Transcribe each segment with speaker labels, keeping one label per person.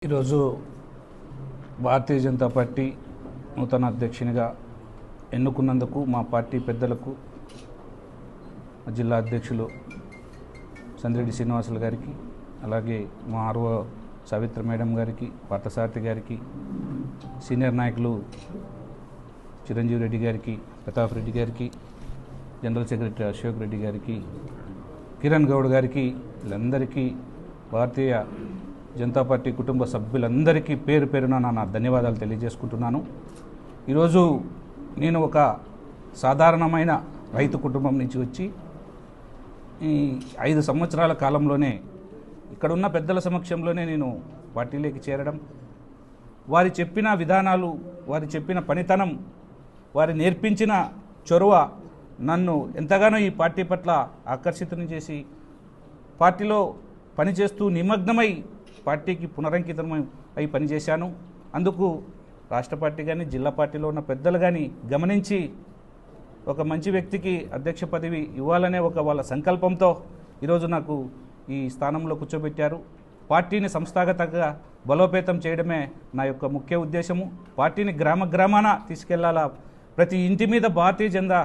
Speaker 1: ఈరోజు భారతీయ జనతా పార్టీ నూతన అధ్యక్షునిగా ఎన్నుకున్నందుకు మా పార్టీ పెద్దలకు జిల్లా అధ్యక్షులు సంద్రెడ్డి శ్రీనివాసులు గారికి, అలాగే మా ఆర్వ సావిత్ర మేడం గారికి, పార్థసారథి గారికి, సీనియర్ నాయకులు చిరంజీవి రెడ్డి గారికి, ప్రతాప్ రెడ్డి గారికి, జనరల్ సెక్రటరీ అశోక్ రెడ్డి గారికి, కిరణ్ గౌడ్ గారికి, వీళ్ళందరికీ భారతీయ జనతా పార్టీ కుటుంబ సభ్యులందరికీ పేరు పేరున నా ధన్యవాదాలు తెలియజేసుకుంటున్నాను. ఈరోజు నేను ఒక సాధారణమైన రైతు కుటుంబం నుంచి వచ్చి ఈ 5 సంవత్సరాల కాలంలోనే ఇక్కడున్న పెద్దల సమక్షంలోనే నేను పార్టీలోకి చేరడం, వారి చెప్పిన విధానాలు, వారి చెప్పిన పనితనం, వారి నేర్పించిన చొరవ నన్ను ఎంతగానో ఈ పార్టీ పట్ల ఆకర్షితుని చేసి పార్టీలో పనిచేస్తూ నిమగ్నమై పార్టీకి పునరంకితమై పనిచేశాను. అందుకు రాష్ట్ర పార్టీ కానీ జిల్లా పార్టీలో ఉన్న పెద్దలు కానీ గమనించి ఒక మంచి వ్యక్తికి అధ్యక్ష పదవి ఇవ్వాలనే వాళ్ళ సంకల్పంతో ఈరోజు నాకు ఈ స్థానంలో కూర్చోబెట్టారు. పార్టీని సంస్థాగతంగా బలోపేతం చేయడమే నా యొక్క ముఖ్య ఉద్దేశము. పార్టీని గ్రామాన తీసుకెళ్లాలా, ప్రతి ఇంటి మీద భారతీయ జెండా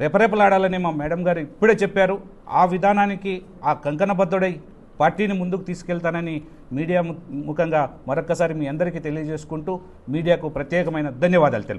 Speaker 1: రెపరెపలాడాలని మా మేడం గారు ఇప్పుడే చెప్పారు. ఆ విధానానికి ఆ కంకణబద్ధుడై పార్టీని ముందుకు తీసుకెళ్తానని మీడియా ముఖంగా మరొక్కసారి మీ అందరికీ తెలియజేసుకుంటూ మీడియాకు ప్రత్యేకమైన ధన్యవాదాలు తెలుపు.